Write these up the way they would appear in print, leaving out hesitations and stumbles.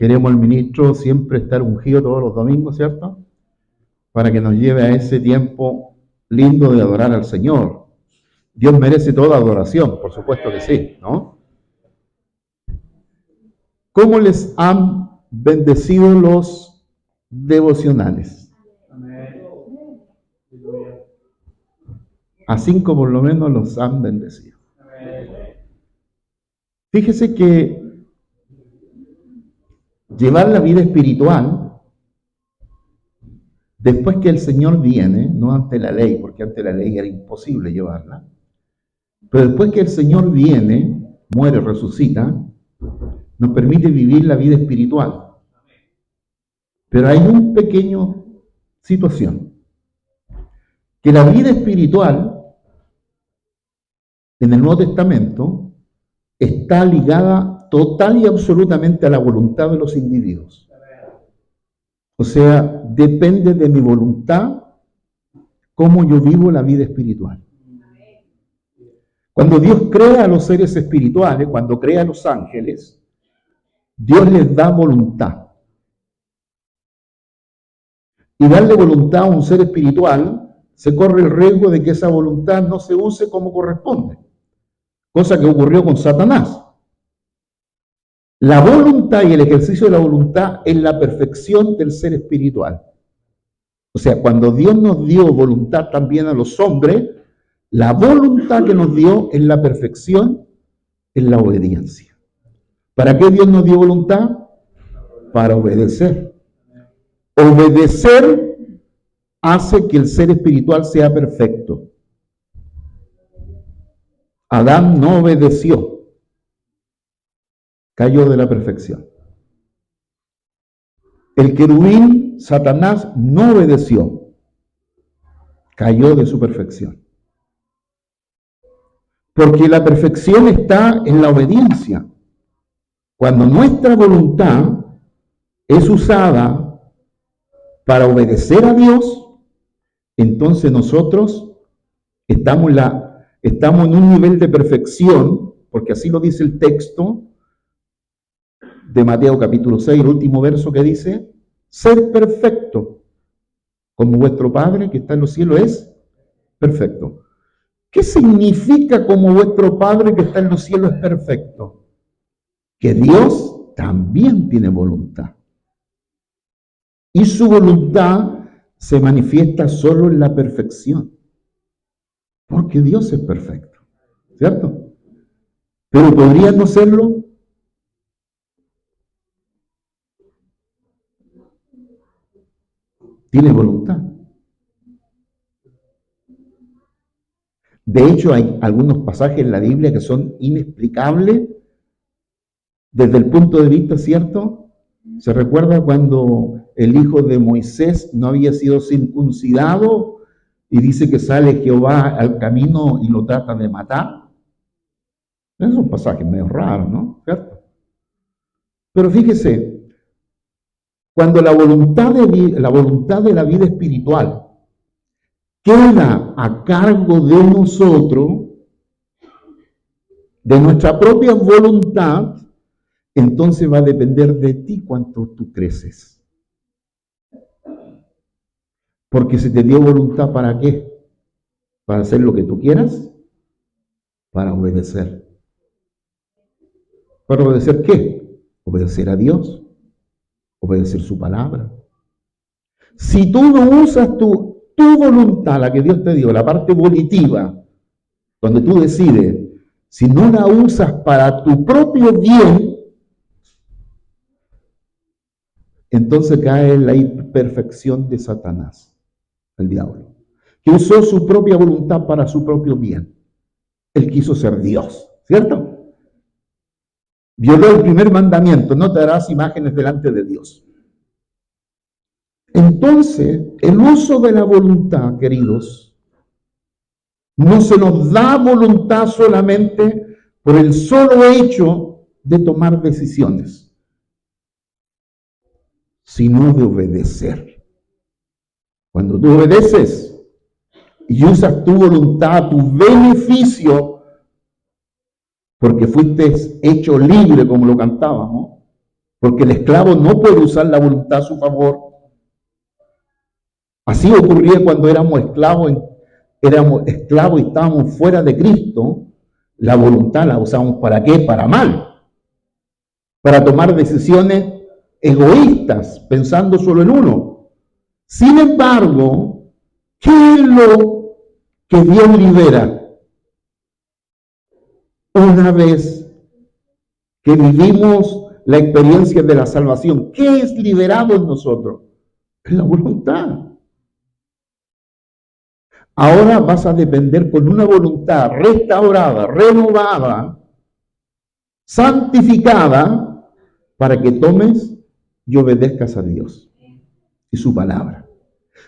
Queremos el ministro siempre estar ungido todos los domingos, ¿cierto? Para que nos lleve a ese tiempo lindo de adorar al Señor. Dios merece toda adoración, por supuesto que sí, ¿no? ¿Cómo les han bendecido los devocionales? A 5 por lo menos los han bendecido. Fíjese que llevar la vida espiritual, después que el Señor viene, no ante la ley, porque ante la ley era imposible llevarla, pero después que el Señor viene, muere, resucita, nos permite vivir la vida espiritual. Pero hay una pequeña situación, que la vida espiritual en el Nuevo Testamento está ligada total y absolutamente a la voluntad de los individuos. O sea, depende de mi voluntad cómo yo vivo la vida espiritual. Cuando Dios crea a los seres espirituales, cuando crea a los ángeles, Dios les da voluntad. Y darle voluntad a un ser espiritual, se corre el riesgo de que esa voluntad no se use como corresponde. Cosa que ocurrió con Satanás. La voluntad y el ejercicio de la voluntad es la perfección del ser espiritual. O sea, cuando Dios nos dio voluntad también a los hombres, la voluntad que nos dio es la perfección, es la obediencia. ¿Para qué Dios nos dio voluntad? Para obedecer. Obedecer hace que el ser espiritual sea perfecto. Adán no obedeció, cayó de la perfección. El querubín, Satanás, no obedeció, cayó de su perfección. Porque la perfección está en la obediencia. Cuando nuestra voluntad es usada para obedecer a Dios, entonces nosotros estamos en un nivel de perfección, porque así lo dice el texto de Mateo capítulo 6, el último verso que dice, ser perfecto, como vuestro Padre que está en los cielos es perfecto. ¿Qué significa como vuestro Padre que está en los cielos es perfecto? Que Dios también tiene voluntad. Y su voluntad se manifiesta solo en la perfección. Porque Dios es perfecto, ¿cierto? Pero ¿podría no serlo? Tiene voluntad. De hecho, hay algunos pasajes en la Biblia que son inexplicables desde el punto de vista, ¿cierto? ¿Se recuerda cuando el hijo de Moisés no había sido circuncidado y dice que sale Jehová al camino y lo trata de matar? Es un pasaje medio raro, ¿no? ¿Cierto? Pero fíjese, cuando la voluntad de la vida espiritual queda a cargo de nosotros, de nuestra propia voluntad, entonces va a depender de ti cuánto tú creces. Porque se te dio voluntad ¿para qué? ¿Para hacer lo que tú quieras? Para obedecer. ¿Para obedecer qué? Obedecer a Dios. Obedecer su palabra. Si tú no usas tu voluntad, la que Dios te dio, la parte volitiva, donde tú decides, si no la usas para tu propio bien, entonces cae en la imperfección de Satanás, el diablo, que usó su propia voluntad para su propio bien. Él quiso ser Dios, ¿cierto? Violó el primer mandamiento, no te harás imágenes delante de Dios. Entonces, el uso de la voluntad, queridos, no se nos da voluntad solamente por el solo hecho de tomar decisiones, sino de obedecer. Cuando tú obedeces y usas tu voluntad a tu beneficio, porque fuiste hecho libre, como lo cantábamos, porque el esclavo no puede usar la voluntad a su favor. Así ocurría cuando éramos esclavos y estábamos fuera de Cristo. La voluntad la usamos ¿para qué? Para mal, para tomar decisiones egoístas, pensando solo en uno. Sin embargo, ¿qué es lo que Dios libera? Una vez que vivimos la experiencia de la salvación, ¿qué es liberado en nosotros? Es la voluntad. Ahora vas a depender con una voluntad restaurada, renovada, santificada, para que tomes y obedezcas a Dios y su palabra.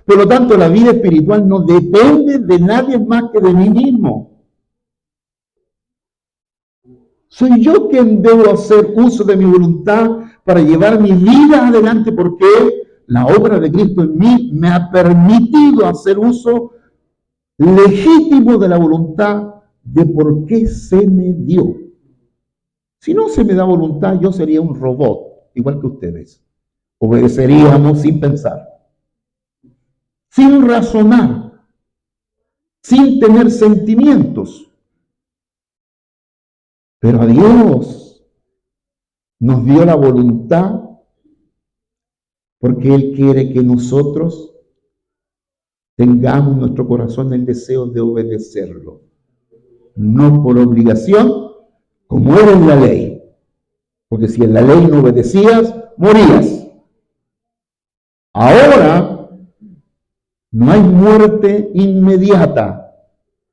Por lo tanto, la vida espiritual no depende de nadie más que de mí mismo. Soy yo quien debo hacer uso de mi voluntad para llevar mi vida adelante, porque la obra de Cristo en mí me ha permitido hacer uso legítimo de la voluntad de por qué se me dio. Si no se me da voluntad, yo sería un robot, igual que ustedes. Obedeceríamos sin pensar, sin razonar, sin tener sentimientos. Pero a Dios nos dio la voluntad porque Él quiere que nosotros tengamos en nuestro corazón el deseo de obedecerlo. No por obligación, como era en la ley. Porque si en la ley no obedecías, morías. Ahora no hay muerte inmediata,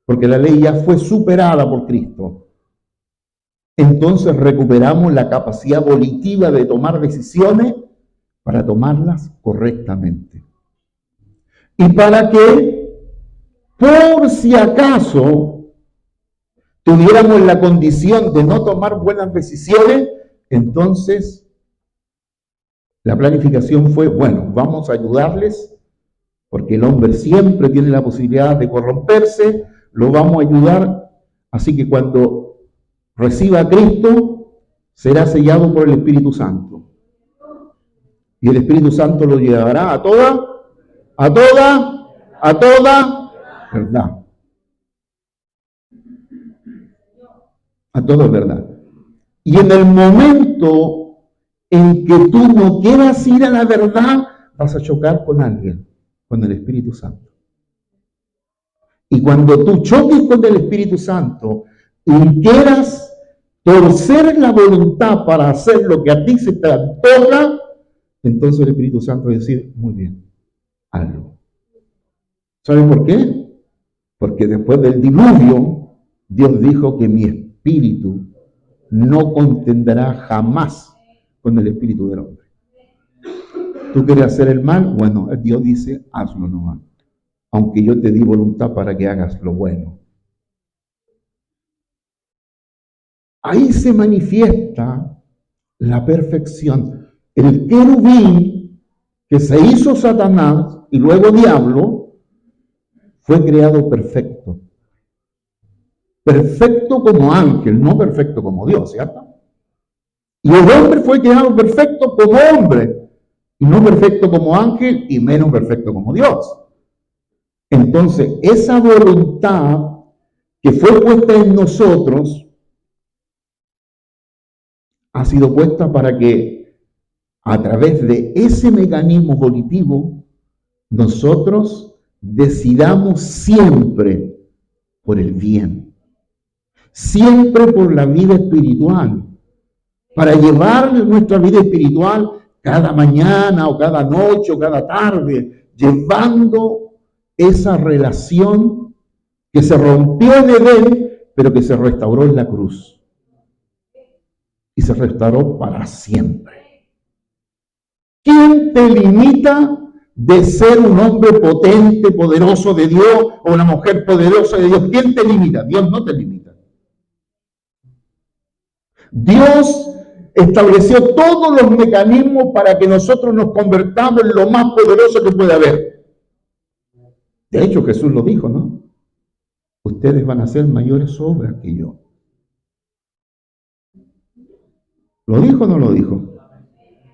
porque la ley ya fue superada por Cristo. Entonces recuperamos la capacidad volitiva de tomar decisiones para tomarlas correctamente. Y para que, por si acaso, tuviéramos la condición de no tomar buenas decisiones, entonces la planificación fue, bueno, vamos a ayudarles, porque el hombre siempre tiene la posibilidad de corromperse, lo vamos a ayudar, así que cuando reciba a Cristo, será sellado por el Espíritu Santo. Y el Espíritu Santo lo llevará a toda verdad. A toda verdad. Y en el momento en que tú no quieras ir a la verdad, vas a chocar con alguien, con el Espíritu Santo. Y cuando tú choques con el Espíritu Santo y quieras torcer la voluntad para hacer lo que a ti se te antoja, entonces el Espíritu Santo va a decir, muy bien, hazlo. ¿Saben por qué? Porque después del diluvio, Dios dijo que mi espíritu no contenderá jamás con el espíritu del hombre. ¿Tú quieres hacer el mal? Bueno, Dios dice, hazlo nomás. Aunque yo te di voluntad para que hagas lo bueno. Ahí se manifiesta la perfección. El querubín que se hizo Satanás y luego diablo fue creado perfecto. Perfecto como ángel, no perfecto como Dios, ¿cierto? Y el hombre fue creado perfecto como hombre, y no perfecto como ángel y menos perfecto como Dios. Entonces, esa voluntad que fue puesta en nosotros ha sido puesta para que a través de ese mecanismo volitivo nosotros decidamos siempre por el bien, siempre por la vida espiritual, para llevar nuestra vida espiritual cada mañana o cada noche o cada tarde, llevando esa relación que se rompió en Edén, pero que se restauró en la cruz. Y se restauró para siempre. ¿Quién te limita de ser un hombre potente, poderoso de Dios, o una mujer poderosa de Dios? ¿Quién te limita? Dios no te limita. Dios estableció todos los mecanismos para que nosotros nos convertamos en lo más poderoso que puede haber. De hecho, Jesús lo dijo, ¿no? Ustedes van a hacer mayores obras que yo. ¿Lo dijo o no lo dijo?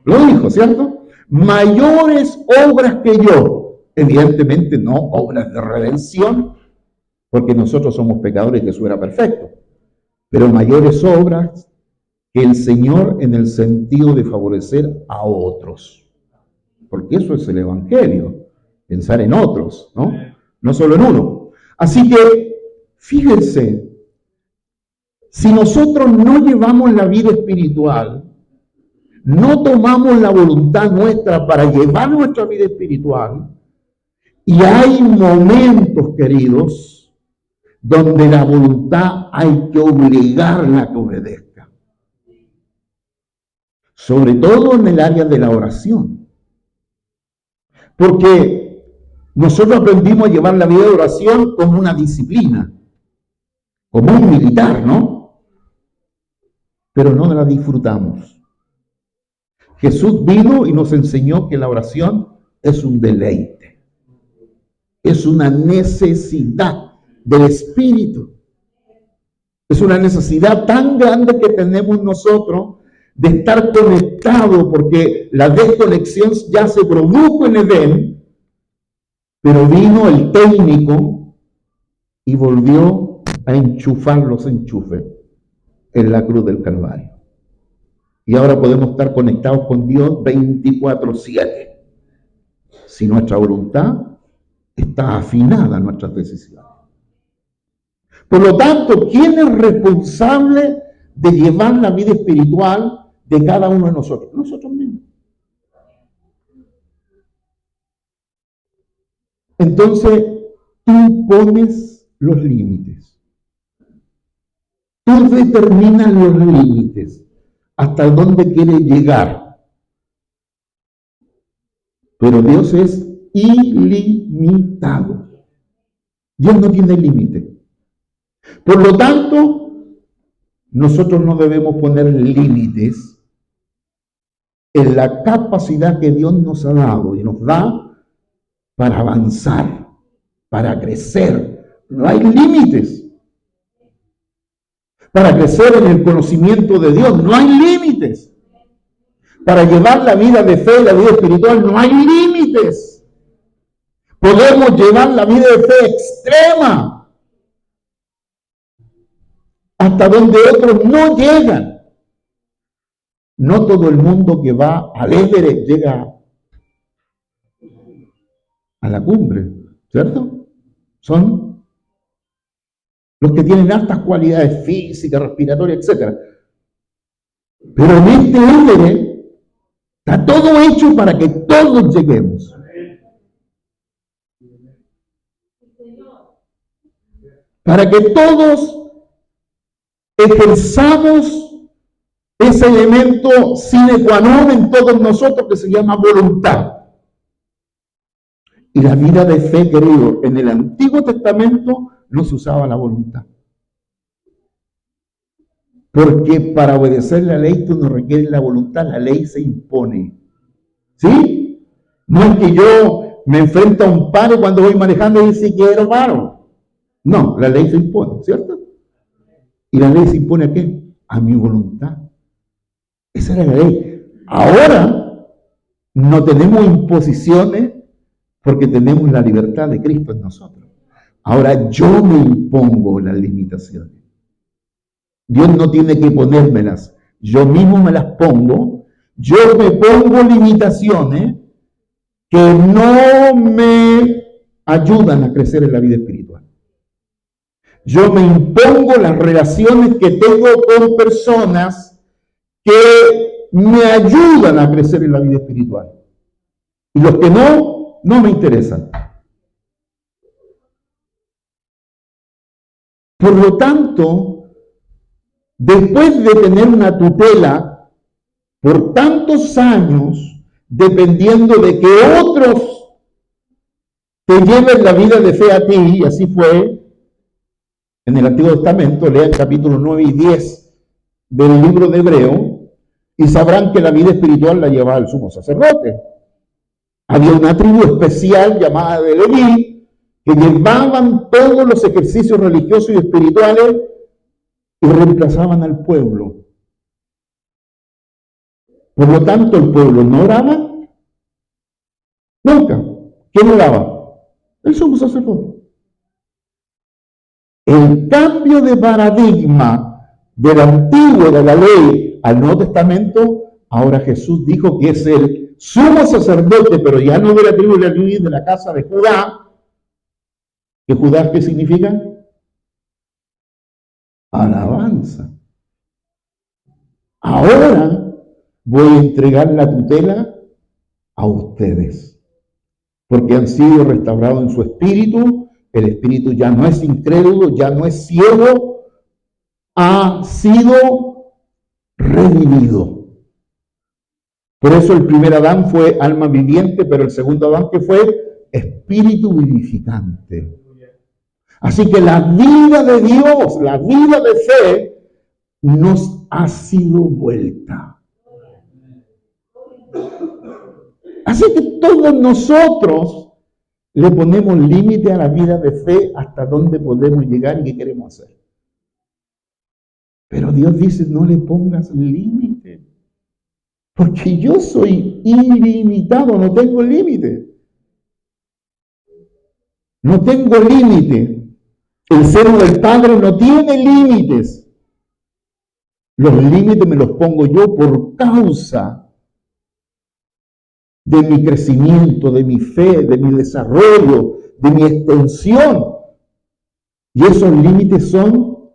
Lo dijo, ¿cierto? Mayores obras que yo. Evidentemente no obras de redención, porque nosotros somos pecadores y Jesús era perfecto. Pero mayores obras que el Señor en el sentido de favorecer a otros. Porque eso es el Evangelio, pensar en otros, ¿no? No solo en uno. Así que, fíjense, si nosotros no llevamos la vida espiritual, no tomamos la voluntad nuestra para llevar nuestra vida espiritual, y hay momentos, queridos, donde la voluntad hay que obligarla a que obedezca. Sobre todo en el área de la oración. Porque nosotros aprendimos a llevar la vida de oración como una disciplina, como un militar, ¿no? Pero no la disfrutamos. Jesús vino y nos enseñó que la oración es un deleite. Es una necesidad del Espíritu. Es una necesidad tan grande que tenemos nosotros de estar conectados, porque la desconexión ya se produjo en Edén, pero vino el técnico y volvió a enchufar los enchufes en la cruz del Calvario. Y ahora podemos estar conectados con Dios 24/7. Si nuestra voluntad está afinada a nuestras decisiones. Por lo tanto, ¿quién es responsable de llevar la vida espiritual de cada uno de nosotros? Nosotros mismos. Entonces, tú pones los límites. Tú determinas los límites hasta dónde quieres llegar. Pero Dios es ilimitado. Dios no tiene límite. Por lo tanto, nosotros no debemos poner límites en la capacidad que Dios nos ha dado y nos da para avanzar, para crecer. No hay límites. Para crecer en el conocimiento de Dios, no hay límites. Para llevar la vida de fe, la vida espiritual, no hay límites. Podemos llevar la vida de fe extrema hasta donde otros no llegan. No todo el mundo que va al Everest llega a la cumbre, ¿cierto? Son los que tienen altas cualidades físicas, respiratorias, etc. Pero en este Everest está todo hecho para que todos lleguemos. Para que todos ejerzamos ese elemento sine qua non en todos nosotros que se llama voluntad. Y la vida de fe, querido, en el Antiguo Testamento no se usaba la voluntad. Porque para obedecer la ley tú no requieres la voluntad, la ley se impone. ¿Sí? No es que yo me enfrento a un paro cuando voy manejando y si quiero paro. No, la ley se impone, ¿cierto? ¿Y la ley se impone a qué? A mi voluntad. Esa era la ley. Ahora no tenemos imposiciones porque tenemos la libertad de Cristo en nosotros. Ahora yo me impongo las limitaciones. Dios no tiene que ponérmelas. Yo mismo me las pongo. Yo me pongo limitaciones que no me ayudan a crecer en la vida espiritual. Yo me impongo las relaciones que tengo con personas que me ayudan a crecer en la vida espiritual. Y los que no me interesan. Por lo tanto, después de tener una tutela por tantos años, dependiendo de que otros te lleven la vida de fe a ti, y así fue en el Antiguo Testamento, lean capítulos 9 y 10 del libro de Hebreo, y sabrán que la vida espiritual la llevaba el sumo sacerdote. Había una tribu especial llamada de Leví, que llevaban todos los ejercicios religiosos y espirituales y reemplazaban al pueblo. Por lo tanto, el pueblo no oraba nunca. ¿Quién oraba? El sumo sacerdote. El cambio de paradigma del antiguo, de la ley, al Nuevo Testamento, ahora Jesús dijo que es el sumo sacerdote, pero ya no de la tribu de Leví, de la casa de Judá. ¿Que Judá qué significa? Alabanza. Ahora voy a entregar la tutela a ustedes, porque han sido restaurados en su espíritu. El espíritu ya no es incrédulo, ya no es ciego, ha sido revivido. Por eso el primer Adán fue alma viviente, pero el segundo Adán que fue espíritu vivificante. Así que la vida de Dios, la vida de fe, nos ha sido vuelta. Así que todos nosotros le ponemos límite a la vida de fe hasta dónde podemos llegar y qué queremos hacer. Pero Dios dice, no le pongas límite, porque yo soy ilimitado, no tengo límite. No tengo límite. El seno del Padre no tiene límites. Los límites me los pongo yo por causa de mi crecimiento, de mi fe, de mi desarrollo, de mi extensión. Y esos límites son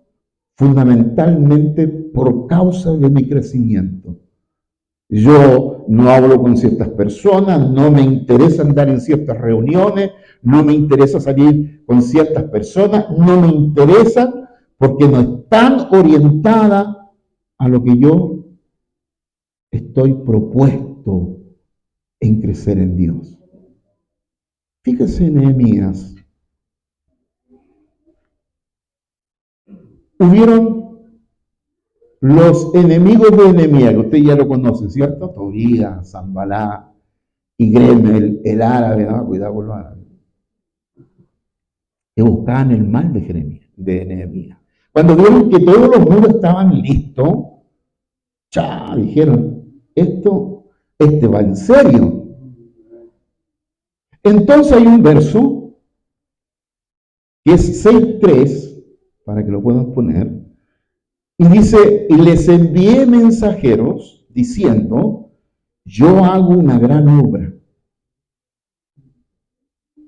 fundamentalmente por causa de mi crecimiento. Yo no hablo con ciertas personas, no me interesa andar en ciertas reuniones, no me interesa salir con ciertas personas, no me interesan porque no están orientadas a lo que yo estoy propuesto en crecer en Dios. Fíjese en Nehemías. Hubieron los enemigos de Nehemías, que usted ya lo conoce, ¿cierto? Tobías, Sanballat y Gremel, el árabe, ¿no? Cuidado con los árabes, que buscaban el mal de Nehemías. Cuando vieron que todos los muros estaban listos, dijeron, este va en serio. Entonces hay un verso que es 6:3, para que lo puedan poner, y dice, y les envié mensajeros diciendo, yo hago una gran obra.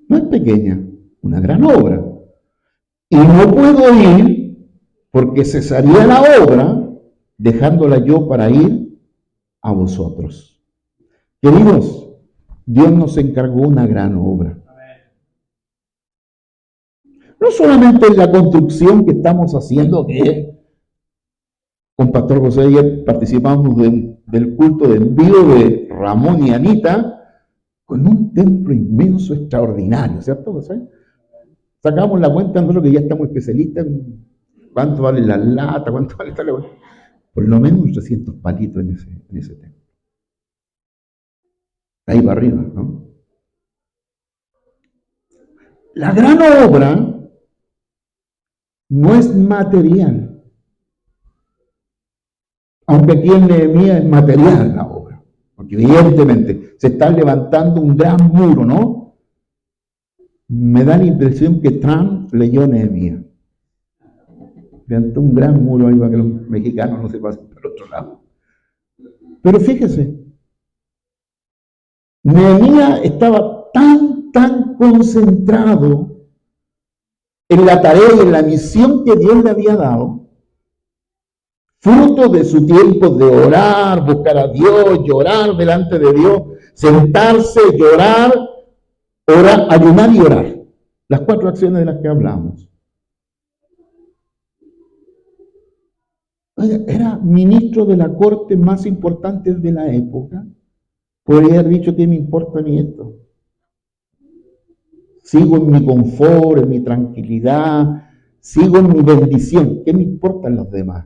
No es pequeña, una gran obra. Y no puedo ir porque cesaría la obra dejándola yo para ir a vosotros. Queridos, Dios nos encargó una gran obra. No solamente en la construcción que estamos haciendo, que con Pastor José ayer participamos del culto de envío de Ramón y Anita, con un templo inmenso, extraordinario, ¿cierto, José? Sacamos la cuenta nosotros que ya estamos especialistas en cuánto vale la lata, cuánto vale tal. Por lo menos 300 palitos en ese templo. Ahí para arriba, ¿no? La gran obra no es material. Aunque aquí en Nehemías es material la obra. Porque evidentemente se está levantando un gran muro, ¿no? Me da la impresión que Trump leyó Nehemías. Levantó un gran muro ahí para que los mexicanos no se pasen por el otro lado. Pero fíjese, Nehemías estaba tan concentrado en la tarea y en la misión que Dios le había dado, fruto de su tiempo de orar, buscar a Dios, llorar delante de Dios, sentarse, llorar, orar, ayunar y orar. Las 4 acciones de las que hablamos. Era ministro de la corte más importante de la época. Podría haber dicho, ¿qué me importa a mí esto? Sigo en mi confort, en mi tranquilidad, sigo en mi bendición. ¿Qué me importan los demás?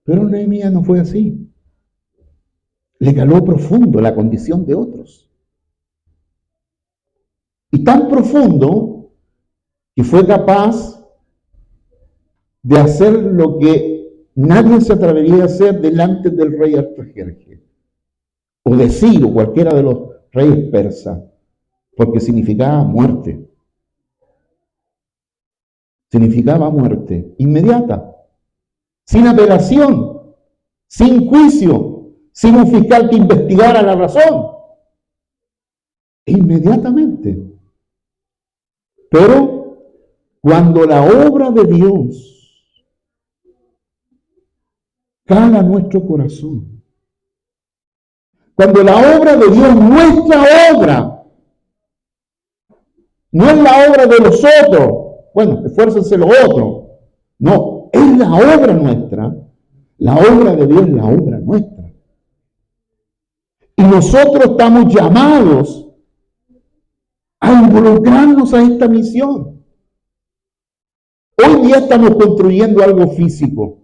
Pero Nehemías no fue así. Le caló profundo la condición de otros. Y tan profundo que fue capaz de hacer lo que nadie se atrevería a hacer delante del rey Artajerjes. o de Ciro, cualquiera de los reyes persas, porque significaba muerte. Significaba muerte inmediata, sin apelación, sin juicio, sin un fiscal que investigara la razón. Inmediatamente. Pero cuando la obra de Dios cala nuestro corazón, cuando la obra de Dios, nuestra obra, no es la obra de los otros, bueno, esfuércense los otros, no, es la obra nuestra, la obra de Dios es la obra nuestra. Y nosotros estamos llamados a involucrarnos a esta misión. Hoy día estamos construyendo algo físico,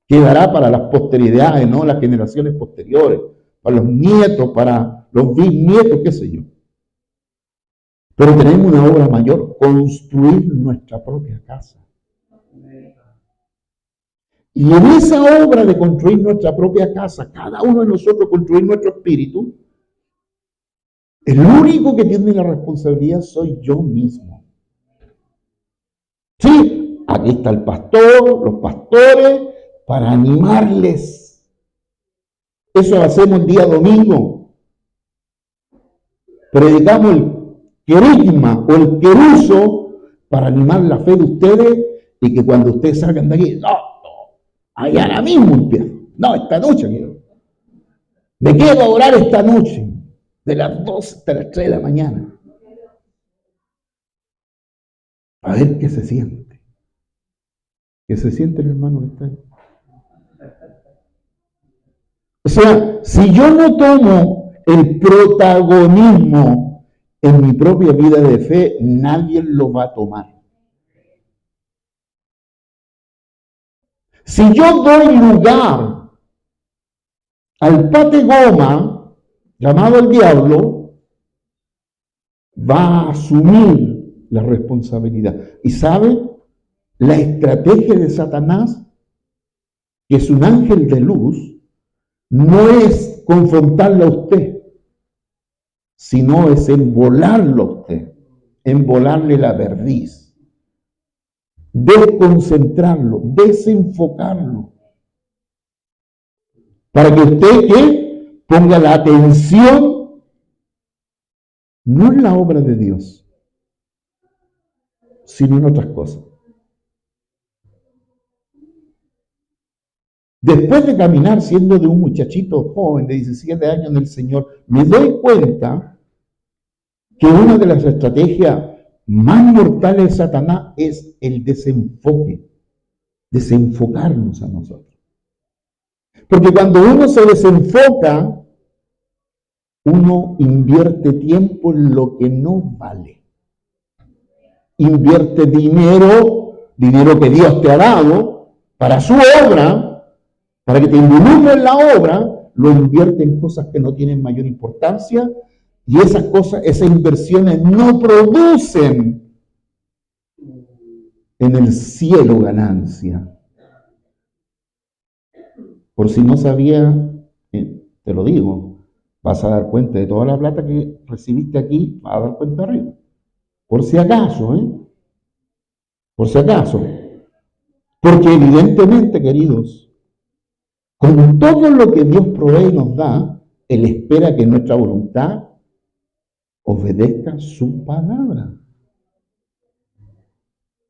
que dará para las posteridades, ¿no? Las generaciones posteriores, para los nietos, para los bisnietos, qué sé yo. Pero tenemos una obra mayor, construir nuestra propia casa. Y en esa obra de construir nuestra propia casa, cada uno de nosotros construir nuestro espíritu, el único que tiene la responsabilidad soy yo mismo. Sí, aquí está el pastor, los pastores, para animarles. Eso lo hacemos el día domingo. Predicamos el querigma o el queruso para animar la fe de ustedes y que cuando ustedes salgan de aquí, no, allá ahora mismo empiezo. No, esta noche quiero. Me quedo a orar esta noche, de las 2 hasta las 3 de la mañana. A ver qué se siente. ¿Qué se siente el hermano que está ahí? O sea, si yo no tomo el protagonismo en mi propia vida de fe, nadie lo va a tomar. Si yo doy lugar al pate goma, llamado el diablo, va a asumir la responsabilidad. ¿Y sabe? La estrategia de Satanás, que es un ángel de luz, no es confrontarlo a usted, sino es embolarlo a usted, embolarle la perdiz, desconcentrarlo, desenfocarlo, para que usted ¿qué? Ponga la atención no en la obra de Dios, sino en otras cosas. Después de caminar siendo de un muchachito joven de 17 años en el Señor, me doy cuenta que una de las estrategias más mortales de Satanás es el desenfoque, desenfocarnos a nosotros. Porque cuando uno se desenfoca, uno invierte tiempo en lo que no vale. Invierte dinero que Dios te ha dado para su obra, para que te involucre en la obra, lo invierte en cosas que no tienen mayor importancia y esas cosas, esas inversiones no producen en el cielo ganancia. Por si no sabía, te lo digo, vas a dar cuenta de toda la plata que recibiste aquí, vas a dar cuenta arriba. Por si acaso, por si acaso. Porque evidentemente, queridos, con todo lo que Dios provee y nos da, Él espera que nuestra voluntad obedezca su palabra.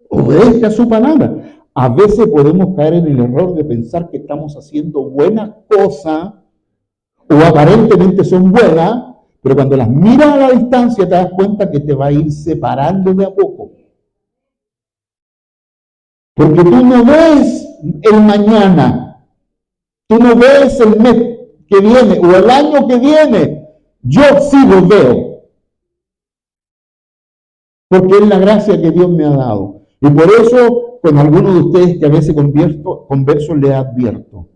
Obedezca su palabra. A veces podemos caer en el error de pensar que estamos haciendo buenas cosas o aparentemente son buenas, pero cuando las miras a la distancia te das cuenta que te va a ir separando de a poco. Porque tú no ves el mañana. Tú no ves el mes que viene o el año que viene. Yo sí lo veo. Porque es la gracia que Dios me ha dado. Y por eso, con algunos de ustedes que a veces converso les advierto.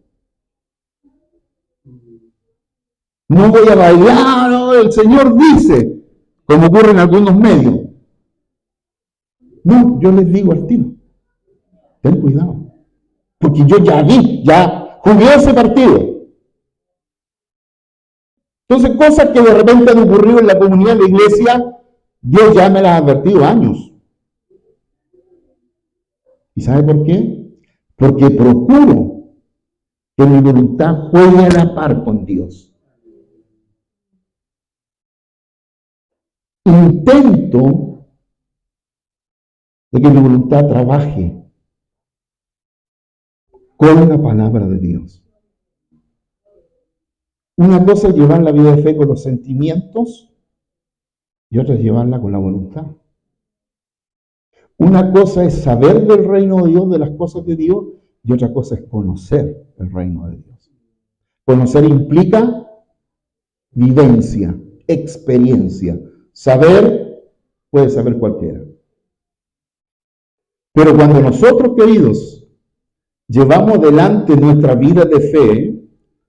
No voy a bailar, no, el Señor dice, como ocurre en algunos medios. No, yo les digo al tiro. Ten cuidado. Porque yo ya jugué ese partido. Entonces, cosas que de repente han ocurrido en la comunidad de la iglesia, Dios ya me las ha advertido años. ¿Y sabe por qué? Porque procuro que mi voluntad juegue a la par con Dios. Intento de que mi voluntad trabaje con la palabra de Dios. Una cosa es llevar la vida de fe con los sentimientos y otra es llevarla con la voluntad. Una cosa es saber del reino de Dios, de las cosas de Dios, y otra cosa es conocer el reino de Dios. Conocer implica vivencia, experiencia. Saber puede saber cualquiera. Pero cuando nosotros, queridos, llevamos adelante nuestra vida de fe,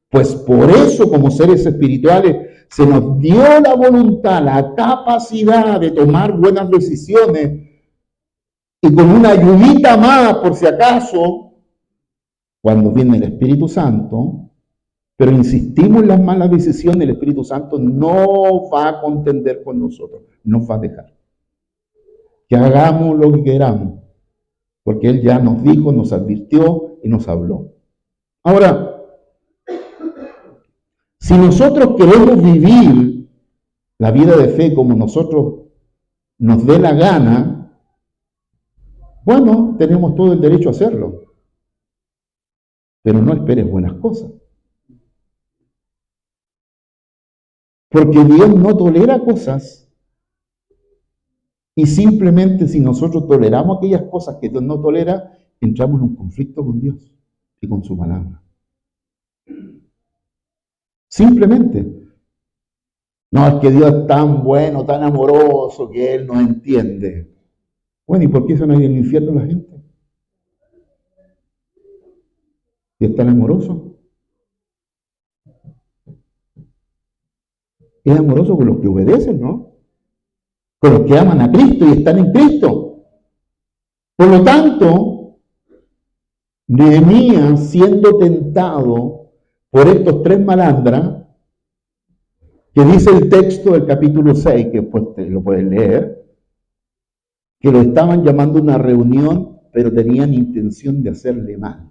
pues por eso como seres espirituales se nos dio la voluntad, la capacidad de tomar buenas decisiones y con una ayudita más por si acaso, cuando viene el Espíritu Santo, pero insistimos en las malas decisiones, el Espíritu Santo no va a contender con nosotros, nos va a dejar. Que hagamos lo que queramos, porque Él ya nos dijo, nos advirtió y nos habló. Ahora, si nosotros queremos vivir la vida de fe como nosotros nos dé la gana, bueno, tenemos todo el derecho a hacerlo. Pero no esperes buenas cosas. Porque Dios no tolera cosas. Y simplemente si nosotros toleramos aquellas cosas que Dios no tolera, entramos en un conflicto con Dios y con su palabra. Simplemente. No, es que Dios es tan bueno, tan amoroso, que Él nos entiende. Bueno, ¿y por qué se nos ha ido al infierno la gente? ¿Y es tan amoroso? Es amoroso con los que obedecen, ¿no? Con los que aman a Cristo y están en Cristo. Por lo tanto, Nehemías, siendo tentado por estos tres malandras, que dice el texto del capítulo 6, que después lo pueden leer, que lo estaban llamando a una reunión, pero tenían intención de hacerle mal.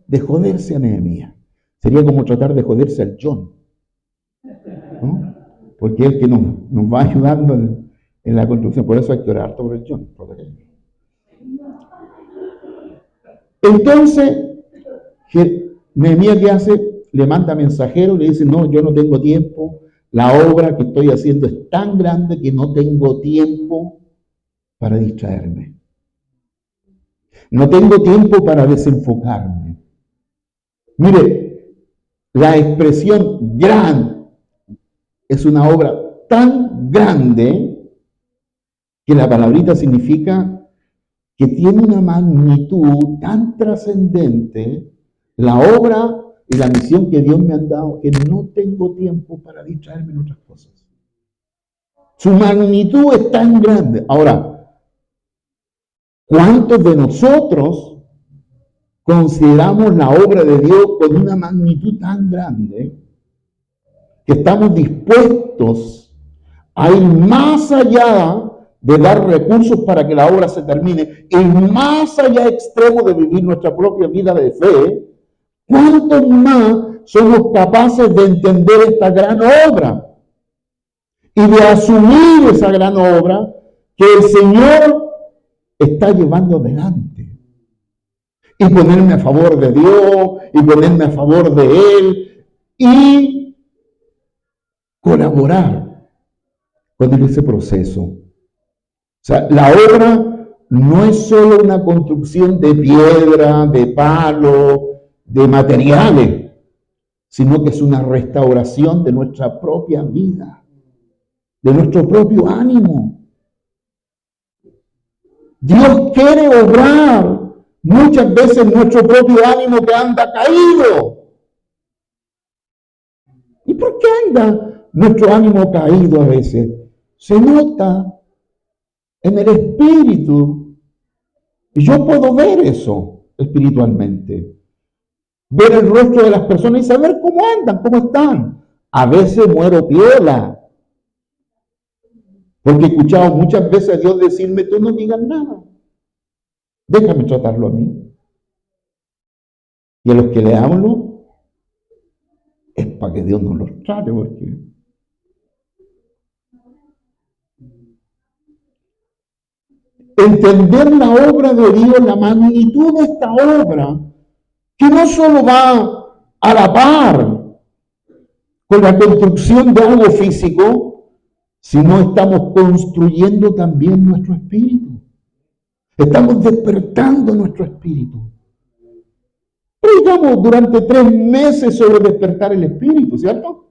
De joderse a Nehemías. Sería como tratar de joderse al John, ¿no? Porque es el que nos va ayudando en la construcción. Por eso hay que orar por el John. Entonces, Nehemías, ¿qué hace? Le manda mensajero, le dice, no, yo no tengo tiempo, la obra que estoy haciendo es tan grande que no tengo tiempo para distraerme. No tengo tiempo para desenfocarme. Mire, la expresión gran es una obra tan grande que la palabrita significa que tiene una magnitud tan trascendente, la obra y la misión que Dios me ha dado, que no tengo tiempo para distraerme en otras cosas. Su magnitud es tan grande. Ahora, ¿cuántos de nosotros consideramos la obra de Dios con una magnitud tan grande que estamos dispuestos a ir más allá de dar recursos para que la obra se termine, y más allá extremo de vivir nuestra propia vida de fe? ¿Cuántos más somos capaces de entender esta gran obra y de asumir esa gran obra que el Señor está llevando adelante? Y ponerme a favor de Dios, y ponerme a favor de Él, y colaborar con ese proceso. O sea, la obra no es solo una construcción de piedra, de palo, de materiales, sino que es una restauración de nuestra propia vida, de nuestro propio ánimo. Dios quiere obrar muchas veces nuestro propio ánimo que anda caído. ¿Y por qué anda nuestro ánimo caído a veces? Se nota en el espíritu. Y yo puedo ver eso espiritualmente. Ver el rostro de las personas y saber cómo andan, cómo están. A veces muero piola, porque he escuchado muchas veces a Dios decirme, tú no digas nada, déjame tratarlo a mí. Y a los que le hablo, es para que Dios no los trate, porque entender la obra de Dios, la magnitud de esta obra, que no solo va a la par con la construcción de algo físico, sino estamos construyendo también nuestro espíritu. Estamos despertando nuestro espíritu. Predicamos durante 3 meses sobre despertar el espíritu, ¿cierto?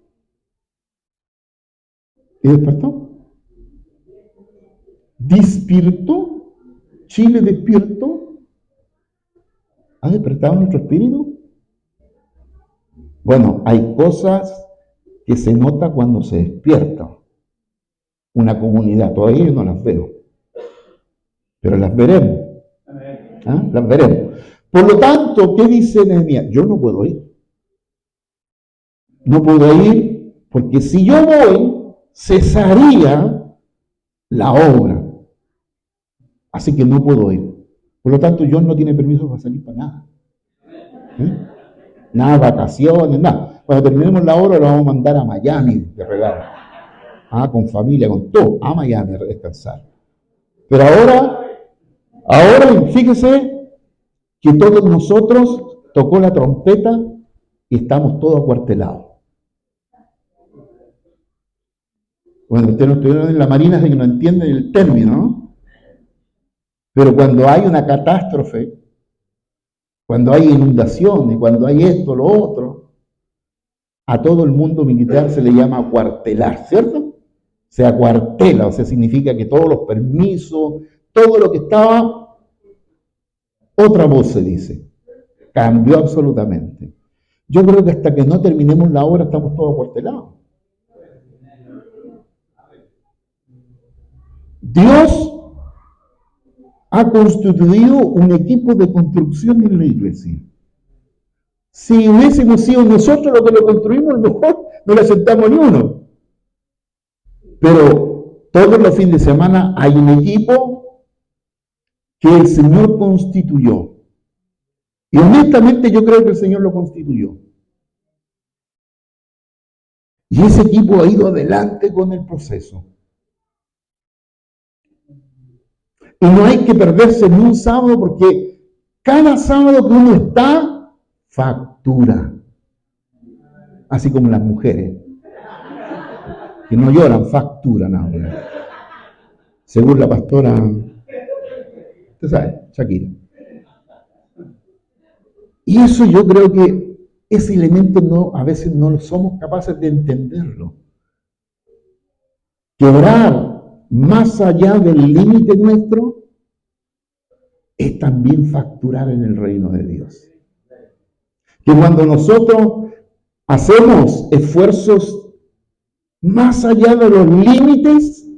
¿Y despertó? ¿Despiertó? ¿Chile despierto? ¿Ha despertado nuestro espíritu? Bueno, hay cosas que se nota cuando se despierta una comunidad. Todavía yo no las veo, pero las veremos. ¿Ah? Las veremos. Por lo tanto, ¿qué dice Nehemías? Yo no puedo ir. No puedo ir porque si yo voy, cesaría la obra. Así que no puedo ir. Por lo tanto, John no tiene permiso para salir para nada. ¿Eh? Nada, vacaciones, nada. Cuando terminemos la obra, lo vamos a mandar a Miami de regalo. Ah, con familia, con todo, a Miami a descansar. Pero ahora, fíjese que todos nosotros tocó la trompeta y estamos todos acuartelados. Bueno, ustedes no estuvieron en la Marina, así que no entienden el término, ¿no? Pero cuando hay una catástrofe, cuando hay inundaciones, cuando hay esto, lo otro, a todo el mundo militar se le llama acuartelar, ¿cierto? Se acuartela, o sea, significa que todos los permisos, todo lo que estaba, otra voz se dice, cambió absolutamente. Yo creo que hasta que no terminemos la obra estamos todos acuartelados. Dios ha constituido un equipo de construcción en la iglesia. Si hubiésemos sido nosotros los que lo construimos, a lo mejor no le aceptamos ni uno. Pero todos los fines de semana hay un equipo que el Señor constituyó. Y honestamente yo creo que el Señor lo constituyó. Y ese equipo ha ido adelante con el proceso. Y no hay que perderse ni un sábado porque cada sábado que uno está, factura. Así como las mujeres, que no lloran, facturan ahora. Según la pastora, usted sabe, Shakira. Y eso yo creo que ese elemento a veces no somos capaces de entenderlo. Que orar más allá del límite nuestro es también facturar en el reino de Dios. Que cuando nosotros hacemos esfuerzos más allá de los límites,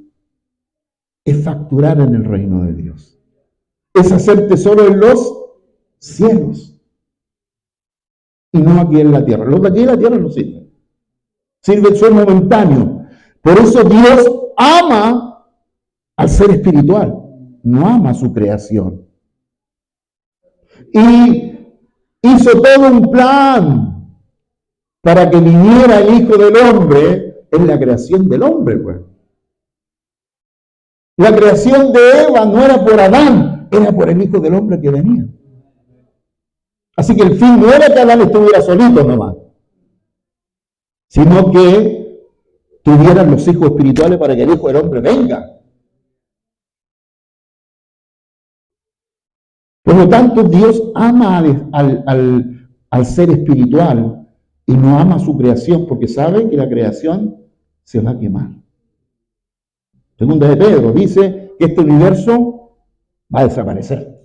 es facturar en el reino de Dios. Es hacer tesoro en los cielos. Y no aquí en la tierra. Los de aquí en la tierra no sirven. Sirven solo momentáneo. Por eso Dios ama al ser espiritual. No ama su creación. Y hizo todo un plan para que viniera el Hijo del Hombre en la creación del hombre, pues. La creación de Eva no era por Adán, era por el Hijo del Hombre que venía. Así que el fin no era que Adán estuviera solito nomás, sino que tuvieran los hijos espirituales para que el Hijo del Hombre venga. Por lo tanto, Dios ama al ser espiritual y no ama su creación porque sabe que la creación se va a quemar. Segunda de Pedro dice que este universo va a desaparecer.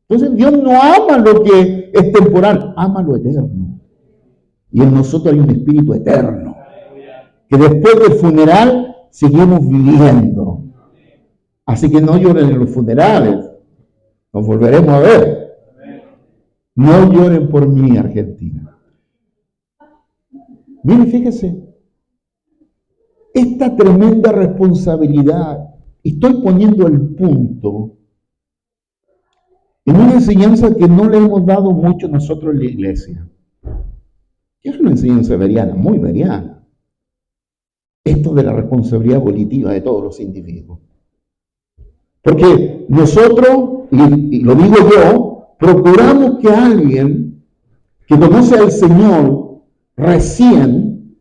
Entonces Dios no ama lo que es temporal, ama lo eterno. Y en nosotros hay un espíritu eterno, que después del funeral seguimos viviendo. Así que no lloren en los funerales, nos volveremos a ver. No lloren por mí, Argentina. Miren, fíjese, esta tremenda responsabilidad, y estoy poniendo el punto en una enseñanza que no le hemos dado mucho nosotros en la iglesia. Es una enseñanza veriana, muy veriana. Esto de la responsabilidad volitiva de todos los individuos. Porque nosotros, y lo digo yo, procuramos que alguien que conoce al Señor recién,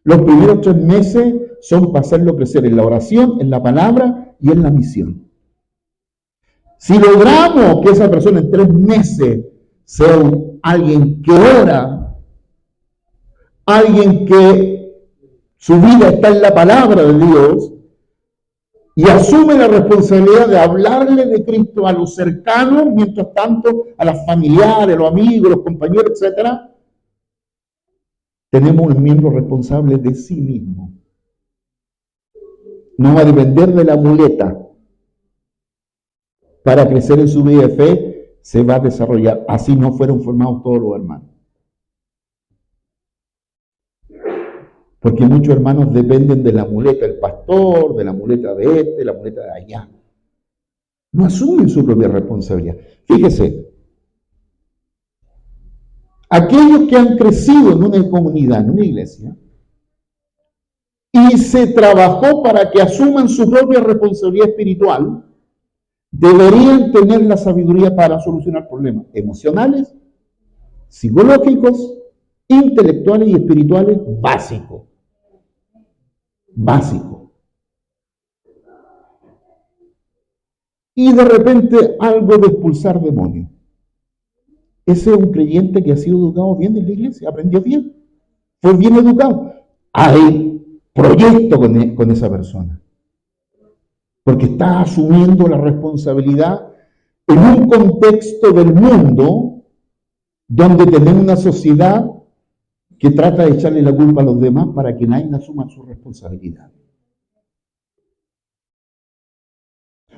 los primeros 3 meses son para hacerlo crecer en la oración, en la palabra y en la misión. Si logramos que esa persona en 3 meses sea alguien que ora, alguien que su vida está en la palabra de Dios y asume la responsabilidad de hablarle de Cristo a los cercanos, mientras tanto a las familiares, los amigos, los compañeros, etc., tenemos un miembro responsable de sí mismo. No va a depender de la muleta. Para crecer en su vida de fe, se va a desarrollar. Así no fueron formados todos los hermanos. Porque muchos hermanos dependen de la muleta del pastor, de la muleta de este, de la muleta de allá. No asumen su propia responsabilidad. Fíjese, aquellos que han crecido en una comunidad, en una iglesia, y se trabajó para que asuman su propia responsabilidad espiritual, deberían tener la sabiduría para solucionar problemas emocionales, psicológicos, intelectuales y espirituales básicos. Básicos. Y de repente algo de expulsar demonios. Ese es un creyente que ha sido educado bien en la iglesia, aprendió bien, fue bien educado. Hay proyecto con esa persona, porque está asumiendo la responsabilidad en un contexto del mundo donde tenemos una sociedad que trata de echarle la culpa a los demás para que nadie asuma su responsabilidad.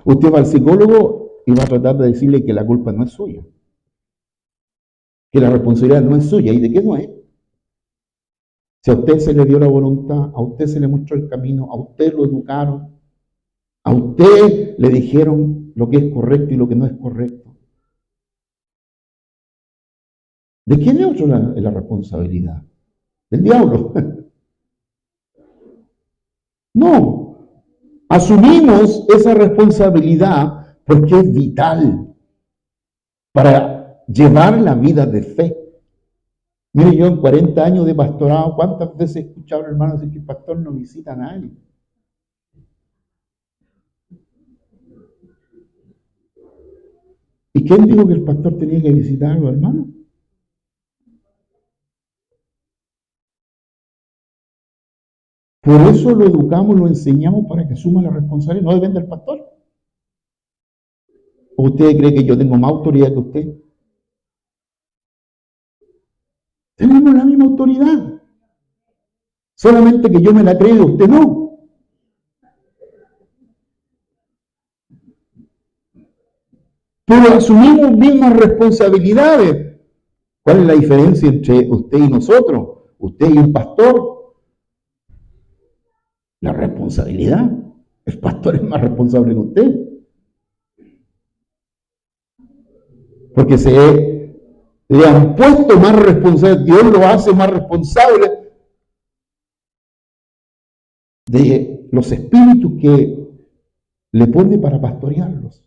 Usted va al psicólogo y va a tratar de decirle que la culpa no es suya, que la responsabilidad no es suya. ¿Y de qué no es? Si a usted se le dio la voluntad, a usted se le mostró el camino, a usted lo educaron, a usted le dijeron lo que es correcto y lo que no es correcto. ¿De quién es otro la responsabilidad? ¿Del diablo? No. Asumimos esa responsabilidad porque es vital para llevar la vida de fe. Mire, yo en 40 años de pastorado, ¿cuántas veces he escuchado a hermanos decir que el pastor no visita a nadie? ¿Y quién dijo que el pastor tenía que visitar a los hermanos? Por eso lo educamos, lo enseñamos para que asuma la responsabilidad, no depende del pastor. ¿O usted cree que yo tengo más autoridad que usted? Tenemos la misma autoridad. Solamente que yo me la creo, usted no. Pero asumimos mismas responsabilidades. ¿Cuál es la diferencia entre usted y nosotros? Usted y un pastor. La responsabilidad. El pastor es más responsable que usted. Porque le han puesto más responsabilidad. Dios lo hace más responsable de los espíritus que le pone para pastorearlos.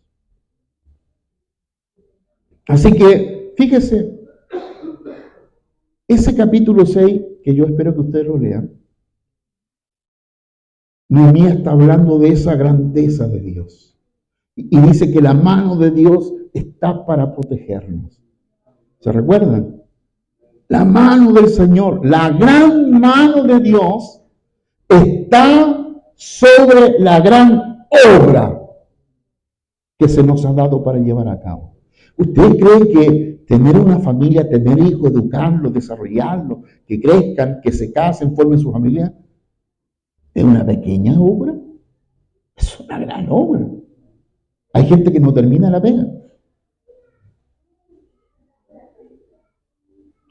Así que, fíjese, ese capítulo 6, que yo espero que ustedes lo lean, Nehemías está hablando de esa grandeza de Dios. Y dice que la mano de Dios está para protegernos. ¿Se recuerdan? La mano del Señor, la gran mano de Dios está sobre la gran obra que se nos ha dado para llevar a cabo. ¿Usted cree que tener una familia, tener hijos, educarlos, desarrollarlos, que crezcan, que se casen, formen su familia, es una pequeña obra? Es una gran obra. Hay gente que no termina la pega.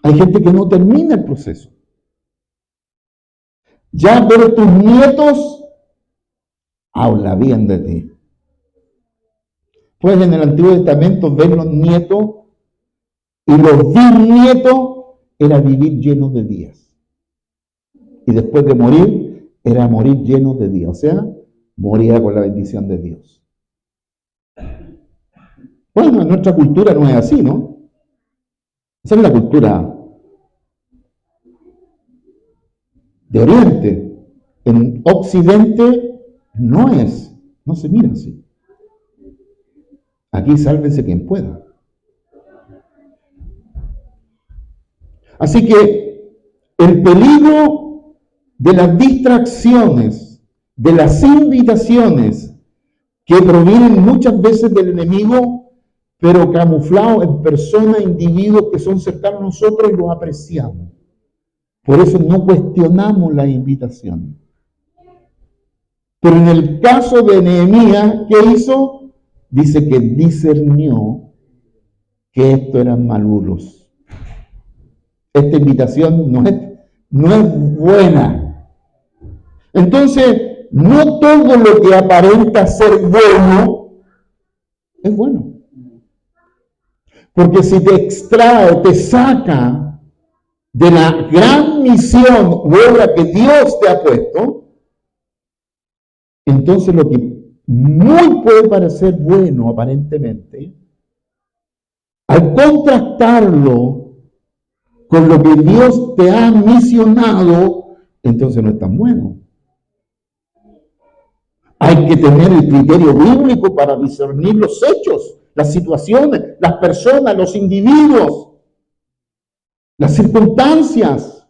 Hay gente que no termina el proceso. Ya ver tus nietos habla bien de ti. Pues en el Antiguo Testamento ver los nietos y los bisnietos era vivir llenos de días. Y después de morir, era morir llenos de días. O sea, moría con la bendición de Dios. Bueno, en nuestra cultura no es así, ¿no? Esa es la cultura de Oriente. En Occidente no se mira así. Aquí sálvese quien pueda. Así que el peligro de las distracciones, de las invitaciones que provienen muchas veces del enemigo, pero camuflados en personas, individuos que son cercanos a nosotros y los apreciamos. Por eso no cuestionamos la invitación. Pero en el caso de Nehemías, ¿qué hizo? Dice que discernió que estos eran maluros. Esta invitación no es buena. Entonces, no todo lo que aparenta ser bueno es bueno. Porque si te extrae, te saca de la gran misión u obra que Dios te ha puesto, entonces lo que muy puede parecer bueno aparentemente, al contrastarlo con lo que Dios te ha misionado, entonces no es tan bueno. Hay que tener el criterio bíblico para discernir los hechos, las situaciones, las personas, los individuos, las circunstancias.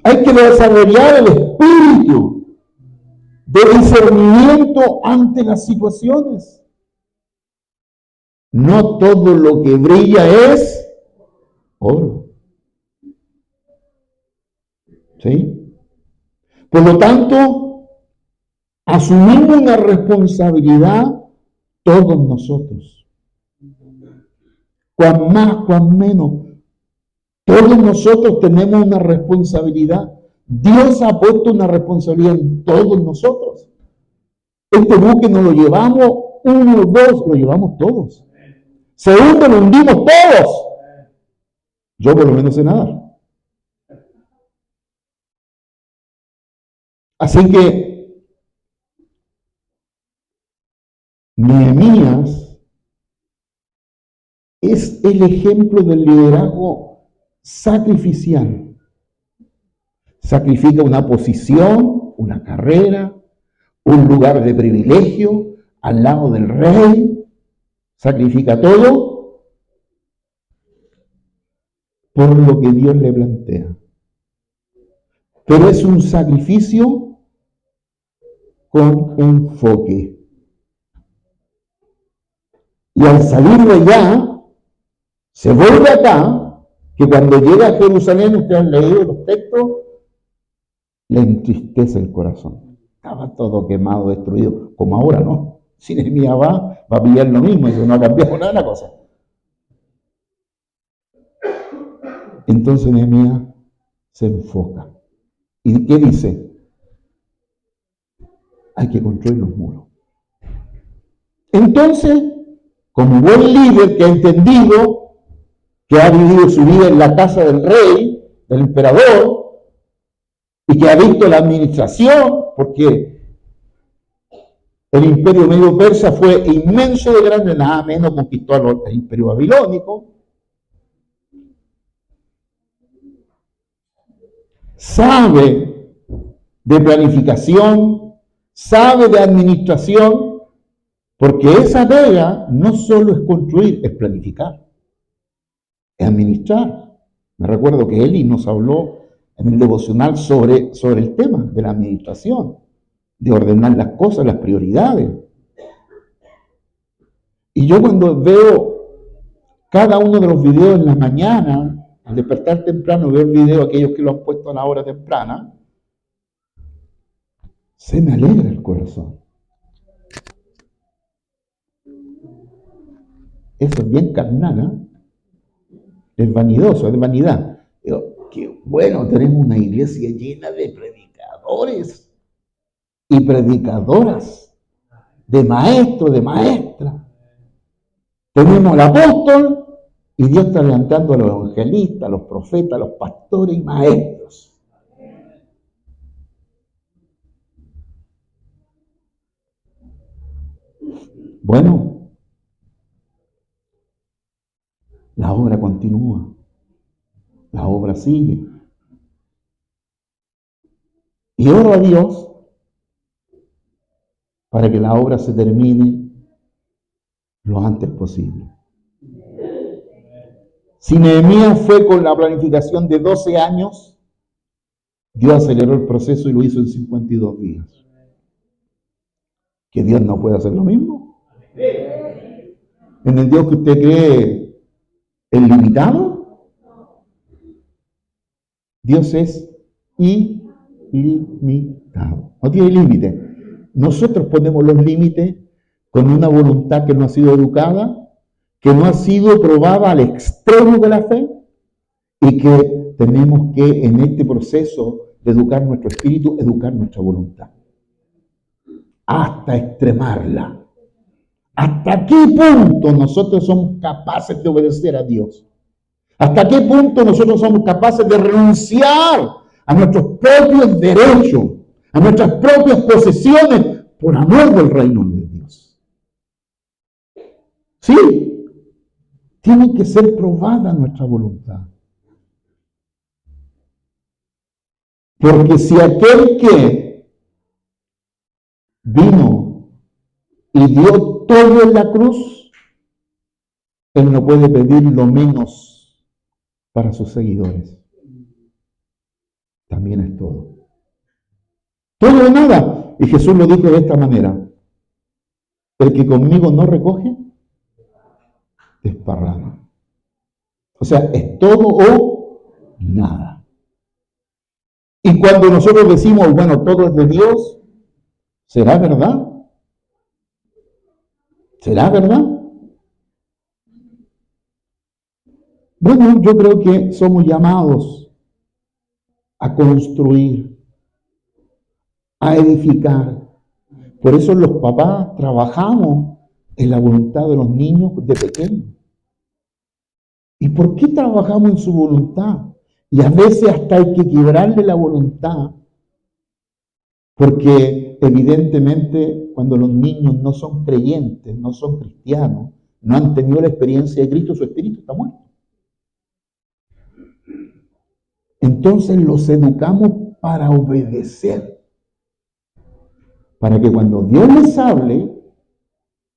Hay que desarrollar el espíritu de discernimiento ante las situaciones. No todo lo que brilla es oro. ¿Sí? Por lo tanto, asumimos una responsabilidad todos nosotros. Cuan más, cuan menos. Todos nosotros tenemos una responsabilidad. Dios ha puesto una responsabilidad en todos nosotros. Este buque no lo llevamos uno o dos, lo llevamos todos. Se hunde, lo hundimos todos. Yo por lo menos sé nadar. Así que Nehemías es el ejemplo del liderazgo sacrificial. Sacrifica una posición, una carrera, un lugar de privilegio al lado del rey. Sacrifica todo por lo que Dios le plantea. Pero es un sacrificio con enfoque. Y al salir de allá, se vuelve acá, que cuando llega a Jerusalén, ustedes han leído los textos, le entristece el corazón. Estaba todo quemado, destruido, como ahora, ¿no? Si Nehemías va a pillar lo mismo, eso no ha cambiado nada la cosa. Entonces Nehemías se enfoca. ¿Y qué dice? Hay que construir los muros. Entonces, como buen líder que ha entendido, que ha vivido su vida en la casa del rey, del emperador, y que ha visto la administración, porque el imperio medio persa fue inmenso de grande, nada menos conquistó el imperio babilónico. Sabe de planificación, sabe de administración, porque esa tarea no solo es construir, es planificar, es administrar. Me recuerdo que Eli nos habló en el devocional sobre el tema de la administración, de ordenar las cosas, las prioridades. Y yo cuando veo cada uno de los videos en la mañana, al despertar temprano, veo el video, aquellos que lo han puesto a la hora temprana, se me alegra el corazón. Eso es bien carnal, ¿eh? Es vanidoso, es vanidad. Digo, Bueno, tenemos una iglesia llena de predicadores y predicadoras, de maestros, de maestras. Tenemos al apóstol y Dios está levantando a los evangelistas, a los profetas, a los pastores y maestros. Bueno, la obra continúa, la obra sigue. Y oro a Dios para que la obra se termine lo antes posible. Si Nehemías fue con la planificación de 12 años, Dios aceleró el proceso y lo hizo en 52 días. ¿Que Dios no puede hacer lo mismo? ¿En el Dios que usted cree es limitado? Dios es ilimitado. No tiene límite. Nosotros ponemos los límites con una voluntad que no ha sido educada, que no ha sido probada al extremo de la fe y que tenemos que en este proceso de educar nuestro espíritu, educar nuestra voluntad. Hasta extremarla. ¿Hasta qué punto nosotros somos capaces de obedecer a Dios? ¿Hasta qué punto nosotros somos capaces de renunciar a nuestros propios derechos, a nuestras propias posesiones, por amor del reino de Dios? Sí, tiene que ser probada nuestra voluntad. Porque si aquel que vino y dio todo en la cruz, él no puede pedir lo menos para sus seguidores. También es todo. Todo o nada. Y Jesús lo dijo de esta manera: el que conmigo no recoge, desparrama. O sea, es todo o nada. Y cuando nosotros decimos, bueno, todo es de Dios, ¿será verdad? ¿Será verdad? Bueno, yo creo que somos llamados a construir, a edificar. Por eso los papás trabajamos en la voluntad de los niños de pequeños. ¿Y por qué trabajamos en su voluntad? Y a veces hasta hay que quebrarle la voluntad, porque evidentemente cuando los niños no son creyentes, no son cristianos, no han tenido la experiencia de Cristo, su espíritu está muerto. Entonces los educamos para obedecer, para que cuando Dios les hable,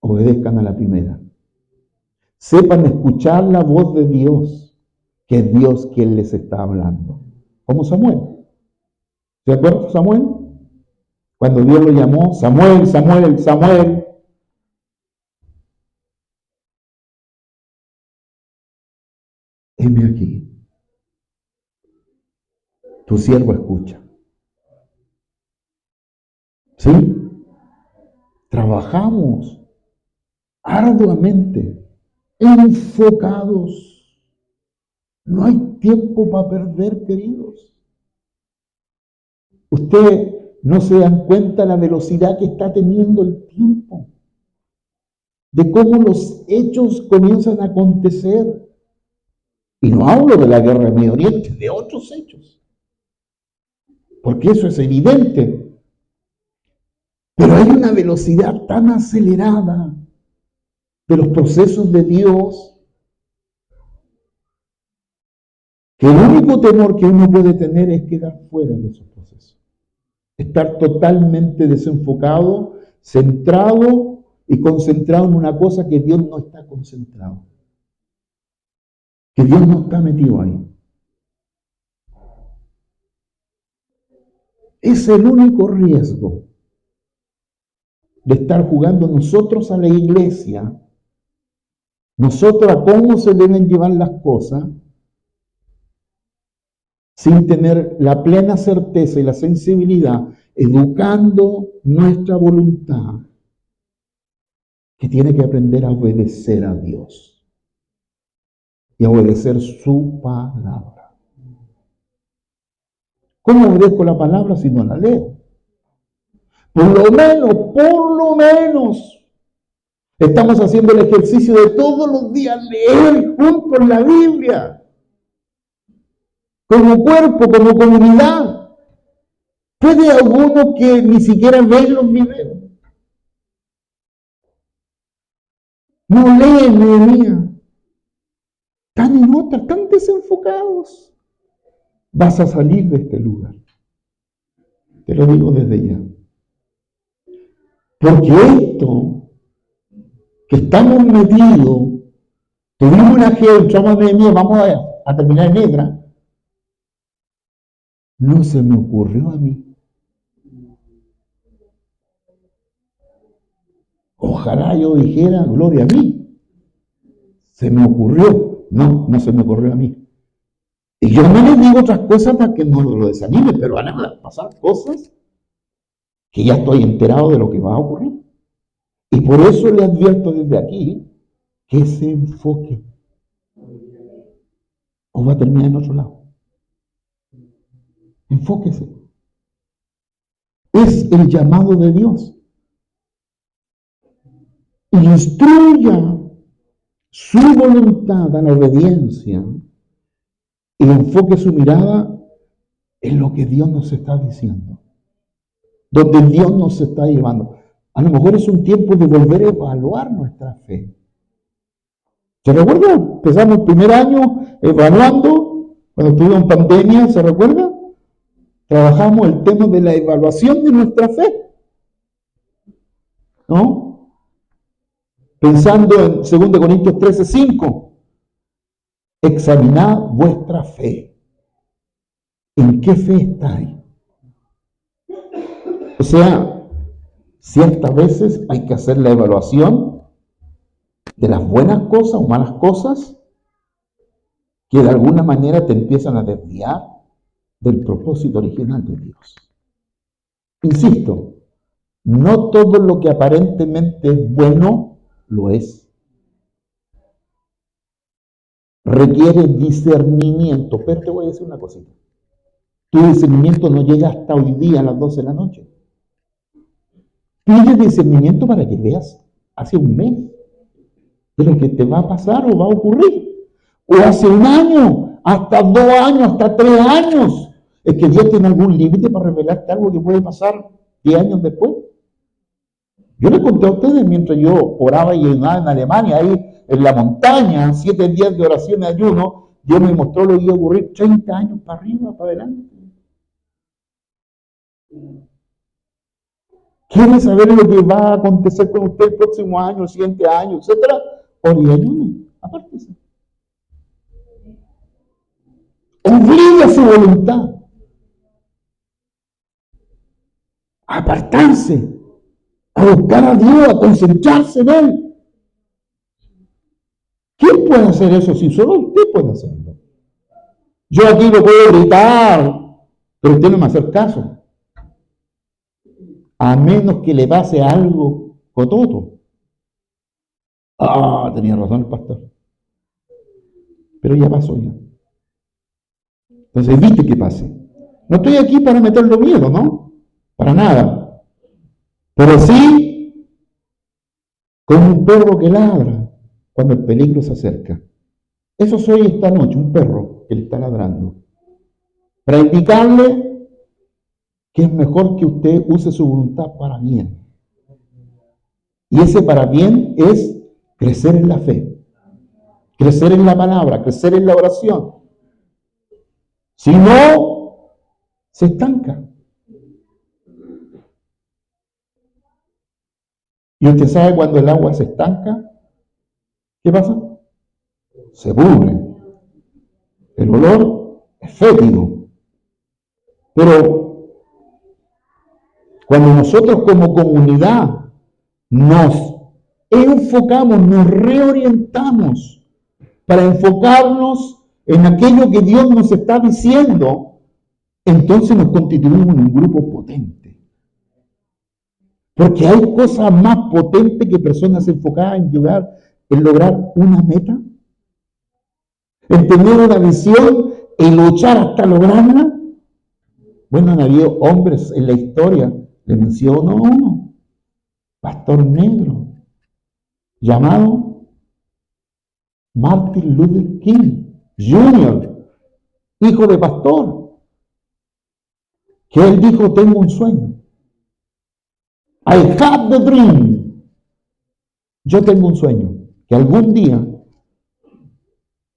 obedezcan a la primera. Sepan escuchar la voz de Dios, que es Dios quien les está hablando. Como Samuel. ¿Se acuerdan Samuel? Cuando Dios lo llamó, Samuel, Samuel, Samuel. Heme aquí. Tu siervo escucha. ¿Sí? Trabajamos arduamente, enfocados. No hay tiempo para perder, queridos. Usted no se dan cuenta la velocidad que está teniendo el tiempo, de cómo los hechos comienzan a acontecer. Y no hablo de la guerra en Medio Oriente, de otros hechos, porque eso es evidente. Pero hay una velocidad tan acelerada de los procesos de Dios que el único temor que uno puede tener es quedar fuera de esos procesos. Estar totalmente desenfocado, centrado y concentrado en una cosa que Dios no está concentrado. Que Dios no está metido ahí. Es el único riesgo de estar jugando nosotros a la iglesia, nosotros a cómo se deben llevar las cosas, sin tener la plena certeza y la sensibilidad, educando nuestra voluntad, que tiene que aprender a obedecer a Dios y a obedecer su palabra. ¿Cómo obedezco la palabra si no la leo? Por lo menos, estamos haciendo el ejercicio de todos los días leer juntos la Biblia. Como cuerpo, como comunidad. ¿Puede alguno que ni siquiera ve los videos? No leen, Nehemías. Están en otra, están desenfocados. Vas a salir de este lugar. Te lo digo desde ya. Porque esto que estamos metidos, tuvimos una entramos en Nehemías, vamos a terminar en Edra. No se me ocurrió a mí. Ojalá yo dijera, gloria a mí. Se me ocurrió. No, no se me ocurrió a mí. Y yo no les digo otras cosas para que no lo desanime, pero van a pasar cosas que ya estoy enterado de lo que va a ocurrir. Y por eso le advierto desde aquí que se enfoque. O va a terminar en otro lado. Enfóquese. Es el llamado de Dios. Instruya su voluntad a la obediencia y enfoque su mirada en lo que Dios nos está diciendo, donde Dios nos está llevando. A lo mejor es un tiempo de volver a evaluar nuestra fe. ¿Se recuerda? Empezamos el primer año evaluando, cuando estuvimos en pandemia, ¿se recuerda? Trabajamos el tema de la evaluación de nuestra fe, ¿no? Pensando en 2 Corintios 13:5, examinad vuestra fe. ¿En qué fe estáis? O sea, ciertas veces hay que hacer la evaluación de las buenas cosas o malas cosas que de alguna manera te empiezan a desviar del propósito original de Dios. Insisto, no todo lo que aparentemente es bueno lo es. Requiere discernimiento, pero te voy a decir una cosita. Tu discernimiento no llega hasta hoy día a las 12 de la noche. Pide discernimiento para que veas hace un mes de lo que te va a pasar o va a ocurrir. O hace un año, hasta 2 años, hasta 3 años. Es que Dios tiene algún límite para revelarte algo que puede pasar 10 años después. Yo les conté a ustedes mientras yo oraba y ayunaba en Alemania, ahí en la montaña, 7 días de oración y ayuno, Dios me mostró lo que iba a ocurrir 30 años para arriba, para adelante. ¿Quiere saber lo que va a acontecer con usted el próximo año, el siguiente año, etcétera? Ore y ayuno, apártese. Obliga a su voluntad a apartarse, a buscar a Dios, a concentrarse en Él. ¿Quién puede hacer eso si solo usted puede hacerlo? Yo aquí lo puedo gritar, pero usted no me hace caso. A menos que le pase algo cototo. Ah, tenía razón el pastor. Pero ya pasó ya. Entonces evite que pase. No estoy aquí para meterle miedo, ¿no? Para nada. Pero sí, como un perro que ladra cuando el peligro se acerca. Eso soy esta noche, un perro que le está ladrando. Para indicarle que es mejor que usted use su voluntad para bien. Y ese para bien es crecer en la fe, crecer en la palabra, crecer en la oración. Si no, se estanca. Y usted sabe cuando el agua se estanca, ¿qué pasa? Se pudre. El olor es fétido. Pero cuando nosotros como comunidad nos enfocamos, nos reorientamos para enfocarnos en aquello que Dios nos está diciendo, entonces nos constituimos en un grupo potente. Porque hay cosas más potentes que personas enfocadas en lograr una meta, en tener una visión, en luchar hasta lograrla. Bueno, han habido hombres en la historia, le menciono uno, pastor negro, llamado Martin Luther King Jr., hijo de pastor, que él dijo, tengo un sueño. I have the dream. Yo tengo un sueño, que algún día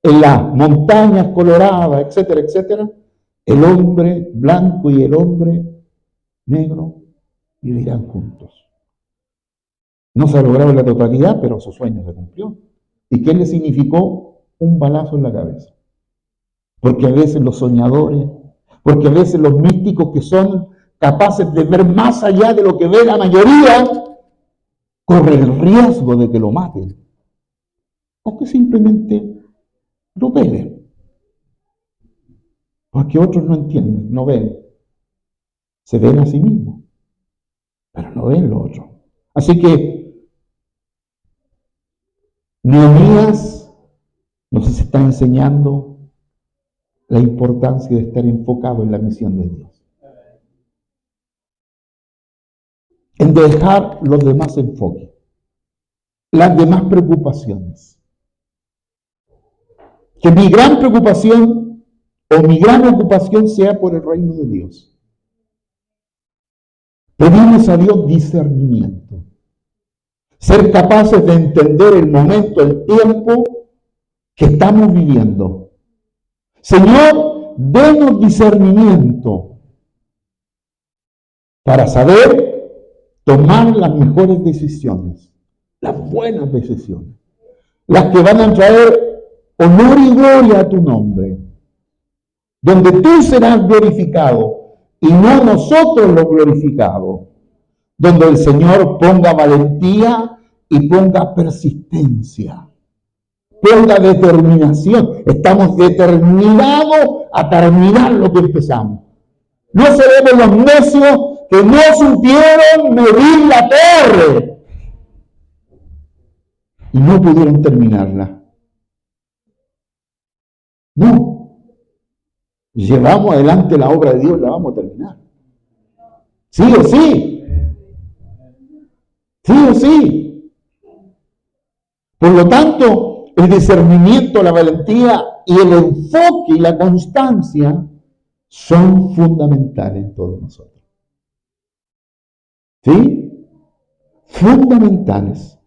en las montañas coloradas, etcétera, etcétera, el hombre blanco y el hombre negro vivirán juntos. No se ha logrado en la totalidad, pero su sueño se cumplió. ¿Y qué le significó? Un balazo en la cabeza. Porque a veces los soñadores, porque a veces los místicos que son capaces de ver más allá de lo que ve la mayoría, corren el riesgo de que lo maten. O que simplemente lo peguen. Porque otros no entienden, no ven. Se ven a sí mismos, pero no ven lo otro. Así que Nehemías nos está enseñando la importancia de estar enfocado en la misión de Dios. En dejar los demás enfoques, las demás preocupaciones. Que mi gran preocupación o mi gran ocupación sea por el reino de Dios. Pedimos a Dios discernimiento. Ser capaces de entender el momento, el tiempo que estamos viviendo. Señor, denos discernimiento para saber tomar las mejores decisiones, las buenas decisiones, las que van a traer honor y gloria a tu nombre, donde tú serás glorificado y no nosotros lo glorificado, donde el Señor ponga valentía y ponga persistencia, ponga determinación. Estamos determinados a terminar lo que empezamos. No seremos los necios que no supieron medir la torre y no pudieron terminarla. No. Llevamos adelante la obra de Dios, la vamos a terminar. Sí o sí. Sí o sí. Por lo tanto, el discernimiento, la valentía y el enfoque y la constancia son fundamentales en todos nosotros. ¿Sí? Fundamentales.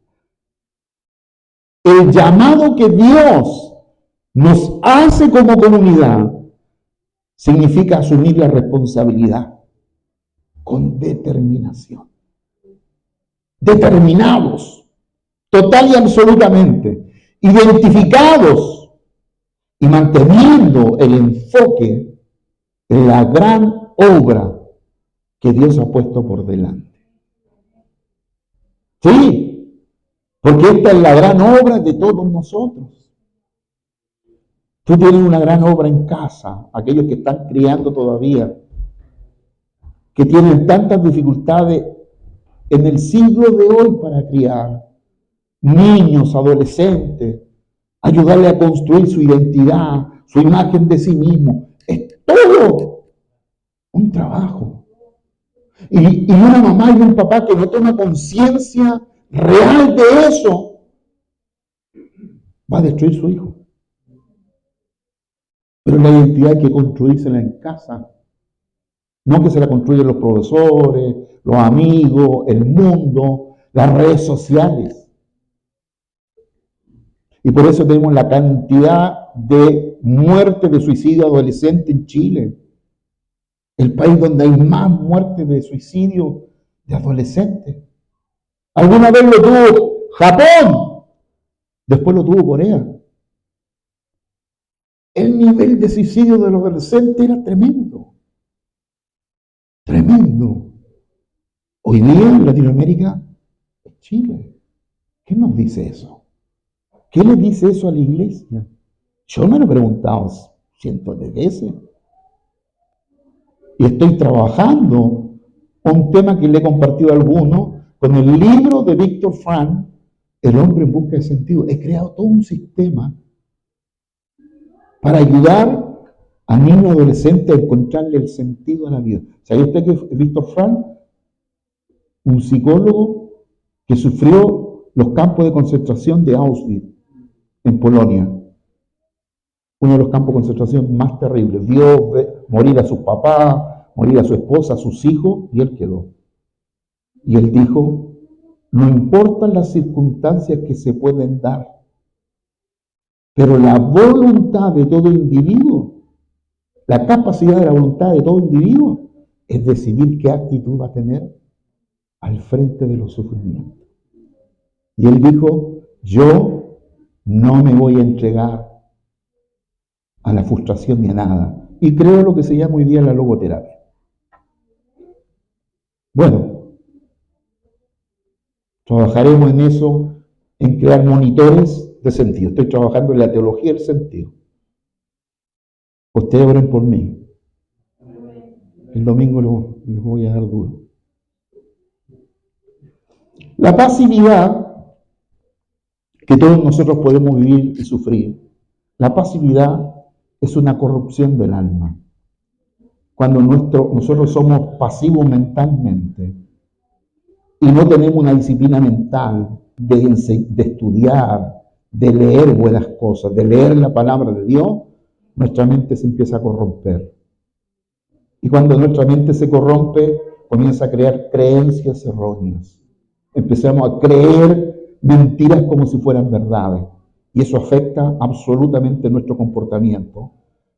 El llamado que Dios nos hace como comunidad significa asumir la responsabilidad con determinación. Determinados, total y absolutamente, identificados y manteniendo el enfoque en la gran obra que Dios ha puesto por delante. Sí, porque esta es la gran obra de todos nosotros. Tú tienes una gran obra en casa, aquellos que están criando todavía, que tienen tantas dificultades en el siglo de hoy para criar niños, adolescentes, ayudarle a construir su identidad, su imagen de sí mismo. Es todo un trabajo. Y una mamá y un papá que no toma conciencia real de eso, va a destruir su hijo. Pero la identidad hay que construírsela en casa. No que se la construyen los profesores, los amigos, el mundo, las redes sociales. Y por eso tenemos la cantidad de muertes de suicidio adolescente en Chile. El país donde hay más muertes de suicidio de adolescentes. Alguna vez lo tuvo Japón, después lo tuvo Corea. El nivel de suicidio de los adolescentes era tremendo. Tremendo. Hoy día en Latinoamérica es Chile. ¿Qué nos dice eso? ¿Qué le dice eso a la iglesia? Yo me lo he preguntado cientos de veces. Y estoy trabajando un tema que le he compartido a algunos con el libro de Víctor Frank, El hombre en busca de sentido. He creado todo un sistema para ayudar a niños adolescentes a encontrarle el sentido a la vida. ¿Sabe usted que Víctor Frank, un psicólogo que sufrió los campos de concentración de Auschwitz en Polonia, uno de los campos de concentración más terribles, vio morir a sus papás, morir a su esposa, a sus hijos, y él quedó. Y él dijo, no importan las circunstancias que se pueden dar, pero la voluntad de todo individuo, la capacidad de la voluntad de todo individuo, es decidir qué actitud va a tener al frente de los sufrimientos. Y él dijo, yo no me voy a entregar a la frustración ni a nada. Y creo lo que se llama hoy día la logoterapia. Bueno, trabajaremos en eso, en crear monitores de sentido. Estoy trabajando en la teología del sentido. Ustedes oren por mí. El domingo les voy a dar duro. La pasividad que todos nosotros podemos vivir y sufrir, la pasividad es una corrupción del alma. Cuando nosotros somos pasivos mentalmente y no tenemos una disciplina mental de estudiar, de leer buenas cosas, de leer la palabra de Dios, nuestra mente se empieza a corromper. Y cuando nuestra mente se corrompe, comienza a crear creencias erróneas. Empezamos a creer mentiras como si fueran verdades. Y eso afecta absolutamente nuestro comportamiento,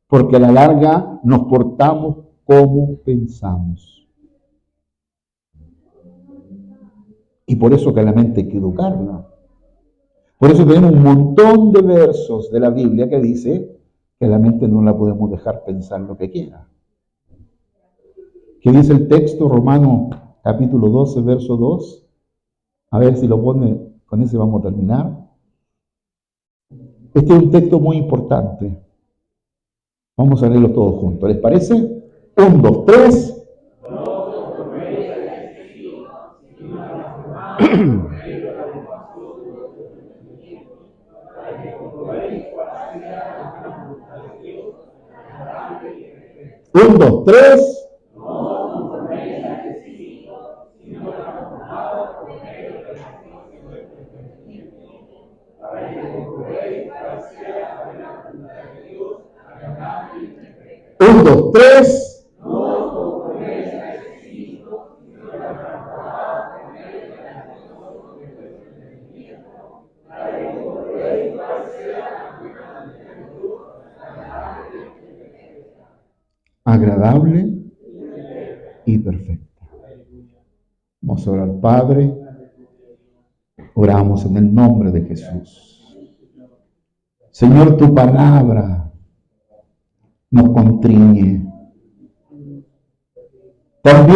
porque a la larga nos portamos como pensamos. Y por eso que a la mente hay que educarla. Por eso tenemos un montón de versos de la Biblia que dice que a la mente no la podemos dejar pensar lo que quiera. ¿Qué dice el texto? Romanos capítulo 12, verso 2. A ver si lo pone, con ese vamos a terminar. Este es un texto muy importante. Vamos a leerlo todos juntos. ¿Les parece? 1, 2, 3. Un, dos, tres. Un, dos, tres. Agradable y perfecta. Vamos a orar, Padre. Oramos en el nombre de Jesús. Señor, tu palabra nos constriñe. También